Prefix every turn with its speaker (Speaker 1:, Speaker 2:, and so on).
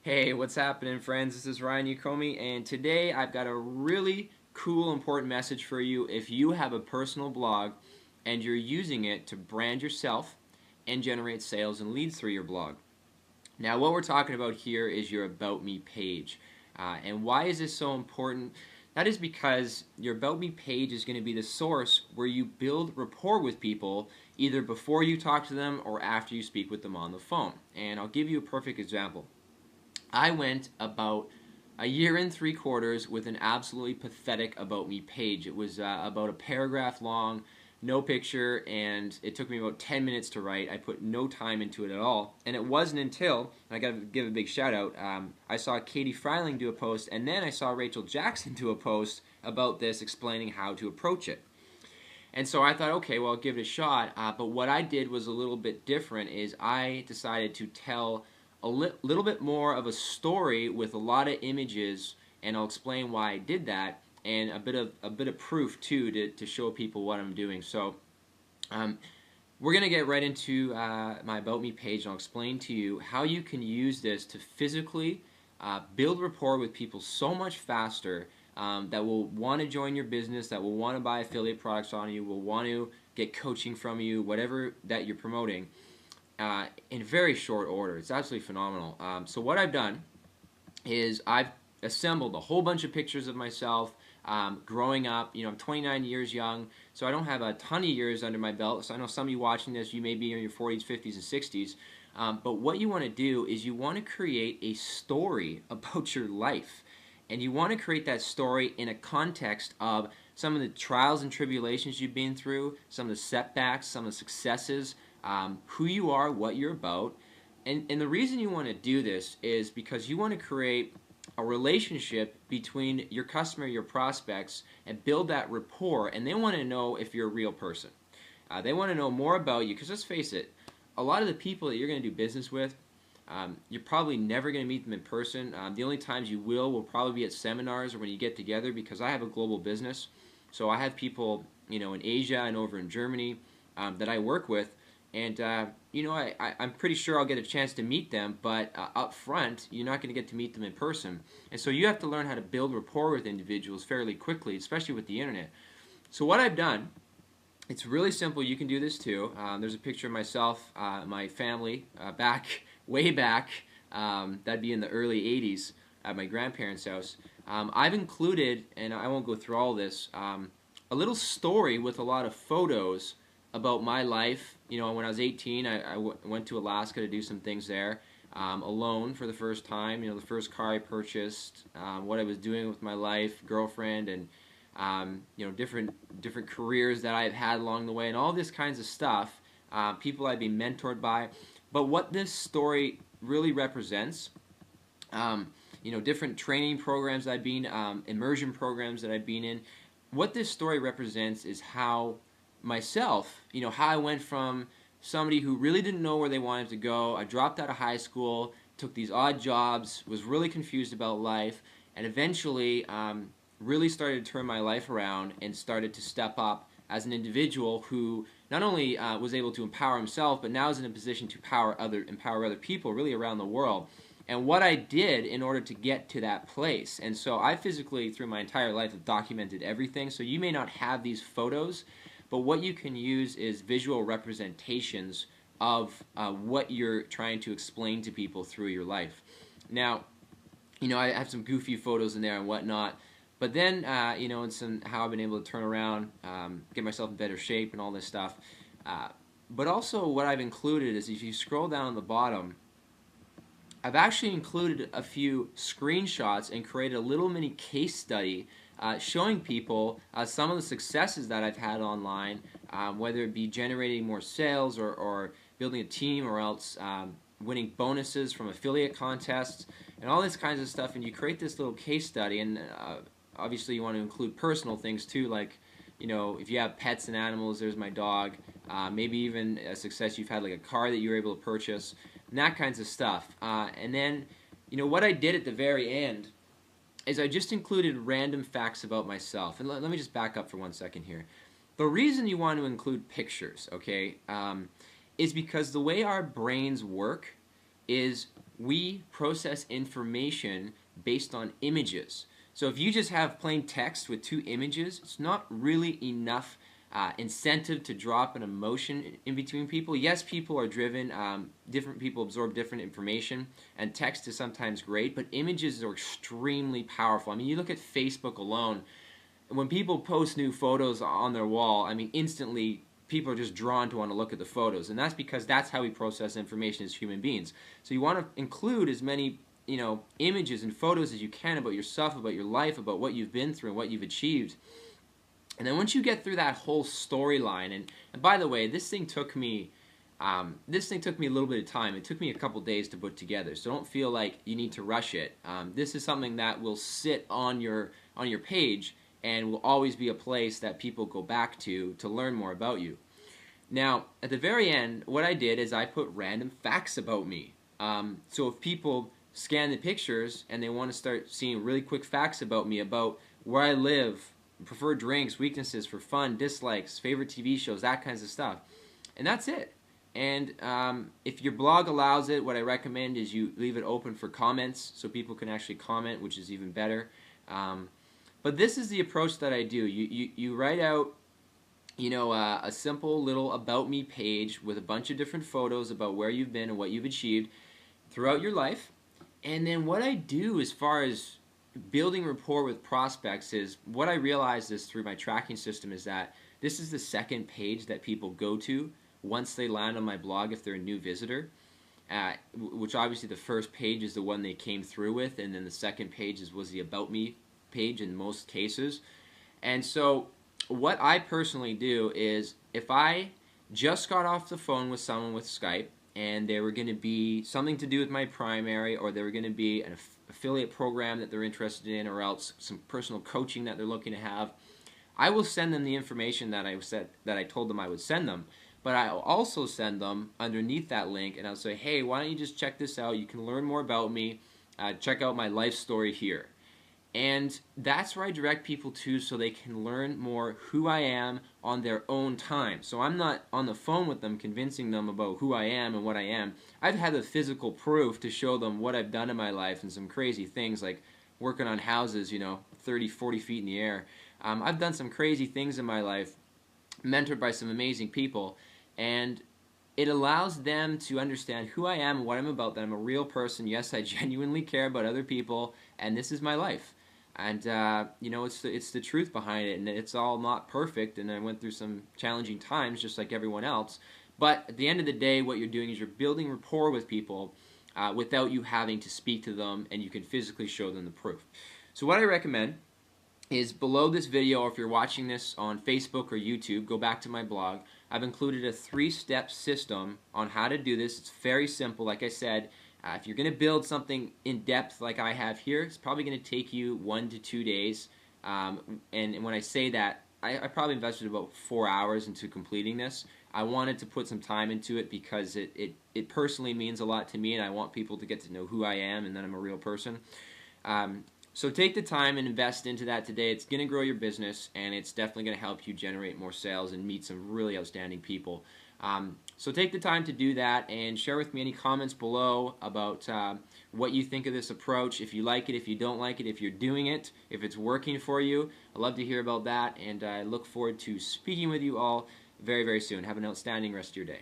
Speaker 1: Hey, what's happening, friends? This is Ryan Yokome, and today I've got a really cool, important message for you. If you have a personal blog and you're using it to brand yourself and generate sales and leads through your blog. Now, what we're talking about here is your About Me page. And why is this so important? That is because your About Me page is going to be the source where you build rapport with people either before you talk to them or after you speak with them on the phone. And I'll give you a perfect example. I went about a year and 3/4 with an absolutely pathetic About Me page. It was about a paragraph long, no picture, and it took me about 10 minutes to write. I put no time into it at all. And it wasn't until, and I got to give a big shout out, I saw Katie Freiling do a post, and then I saw Rachel Jackson do a post about this explaining how to approach it. And so I thought, okay, well, I'll give it a shot. But what I did was a little bit different. Is I decided to tell a little bit more of a story with a lot of images, and I'll explain why I did that, and a bit of proof too to show people what I'm doing. So we're gonna get right into my About Me page, and I'll explain to you how you can use this to physically build rapport with people so much faster, that will want to join your business, that will want to buy affiliate products on you, will want to get coaching from you, whatever that you're promoting, in very short order. It's absolutely phenomenal. So what I've done is I've assembled a whole bunch of pictures of myself growing up. You know, I'm 29 years young, so I don't have a ton of years under my belt. So I know some of you watching this, you may be in your 40s, 50s, and 60s. But what you want to do is you want to create a story about your life. And you want to create that story in a context of some of the trials and tribulations you've been through, some of the setbacks, some of the successes, who you are, what you're about. And the reason you want to do this is because you want to create a relationship between your customer, your prospects, and build that rapport. And they want to know if you're a real person. They want to know more about you, because let's face it, a lot of the people that you're going to do business with, you're probably never going to meet them in person. The only times you will probably be at seminars or when you get together, because I have a global business. So I have people, in Asia and over in Germany that I work with, and I'm pretty sure I'll get a chance to meet them, but up front, you're not going to get to meet them in person. And so you have to learn how to build rapport with individuals fairly quickly, especially with the internet. So what I've done, it's really simple. You can do this too. There's a picture of myself, my family, way back, that'd be in the early 80s at my grandparents' house. I've included, and I won't go through all this, a little story with a lot of photos about my life. When I was 18, I went to Alaska to do some things there, alone for the first time. The first car I purchased, what I was doing with my life, girlfriend, and different careers that I've had along the way, and all this kinds of stuff, people I've been mentored by. But what this story really represents, different training programs I've been, immersion programs that I've been in, what this story represents is how myself, how I went from somebody who really didn't know where they wanted to go. I dropped out of high school, took these odd jobs, was really confused about life, and eventually really started to turn my life around and started to step up as an individual who not only was able to empower himself, but now is in a position to empower other people really around the world. And what I did in order to get to that place. And so I physically, through my entire life, have documented everything. So you may not have these photos, but what you can use is visual representations of what you're trying to explain to people through your life. Now, I have some goofy photos in there and whatnot. But then, and some how I've been able to turn around, get myself in better shape and all this stuff. But also what I've included is, if you scroll down on the bottom, I've actually included a few screenshots and created a little mini case study showing people some of the successes that I've had online, whether it be generating more sales or building a team, or else winning bonuses from affiliate contests and all this kinds of stuff. And you create this little case study, and obviously you want to include personal things too, like if you have pets and animals, there's my dog, maybe even a success you've had, like a car that you were able to purchase, and that kinds of stuff. And then what I did at the very end is I just included random facts about myself. And let me just back up for 1 second here. The reason you want to include pictures, okay, is because the way our brains work is we process information based on images. So if you just have plain text with 2 images, it's not really enough incentive to drop an emotion in between people. Yes, people are driven. Different people absorb different information, and text is sometimes great, but images are extremely powerful. I mean, you look at Facebook alone. When people post new photos on their wall, I mean, instantly people are just drawn to want to look at the photos, and that's because that's how we process information as human beings. So you want to include as many images and photos as you can about yourself, about your life, about what you've been through and what you've achieved. And then once you get through that whole storyline, and by the way, this thing took me a little bit of time. It took me a couple days to put together, so don't feel like you need to rush it. This is something that will sit on your page and will always be a place that people go back to learn more about you. Now, at the very end, what I did is I put random facts about me. So if people scan the pictures and they want to start seeing really quick facts about me, about where I live, preferred drinks, weaknesses, for fun, dislikes, favorite TV shows, that kinds of stuff. And that's it. And if your blog allows it, what I recommend is you leave it open for comments so people can actually comment, which is even better. But this is the approach that I do. You write out a simple little about me page with a bunch of different photos about where you've been and what you've achieved throughout your life. And then what I do as far as building rapport with prospects is, what I realized is through my tracking system is that this is the second page that people go to once they land on my blog if they're a new visitor, which obviously the first page is the one they came through with, and then the second page was the about me page in most cases. And so what I personally do is, if I just got off the phone with someone with Skype and they were going to be something to do with my primary, or they were going to be an affiliate program that they're interested in, or else some personal coaching that they're looking to have, I will send them the information that I told them I would send them. But I'll also send them underneath that link, and I'll say, hey, why don't you just check this out? You can learn more about me. Check out my life story here. And that's where I direct people to, so they can learn more who I am on their own time. So I'm not on the phone with them convincing them about who I am and what I am. I've had the physical proof to show them what I've done in my life, and some crazy things like working on houses, 30, 40 feet in the air. I've done some crazy things in my life, mentored by some amazing people, and it allows them to understand who I am and what I'm about, that I'm a real person. Yes, I genuinely care about other people, and this is my life. And it's the truth behind it, and it's all not perfect, and I went through some challenging times just like everyone else. But at the end of the day, what you're doing is you're building rapport with people without you having to speak to them, and you can physically show them the proof. So what I recommend is, below this video, or if you're watching this on Facebook or YouTube, go back to my blog. I've included a 3-step system on how to do this. It's very simple. Like I said, if you're going to build something in depth like I have here, it's probably going to take you 1 to 2 days. And when I say that, I probably invested about 4 hours into completing this. I wanted to put some time into it because it personally means a lot to me, and I want people to get to know who I am and that I'm a real person. So take the time and invest into that today. It's going to grow your business, and it's definitely going to help you generate more sales and meet some really outstanding people. So take the time to do that, and share with me any comments below about what you think of this approach, if you like it, if you don't like it, if you're doing it, if it's working for you. I'd love to hear about that, and I look forward to speaking with you all very, very soon. Have an outstanding rest of your day.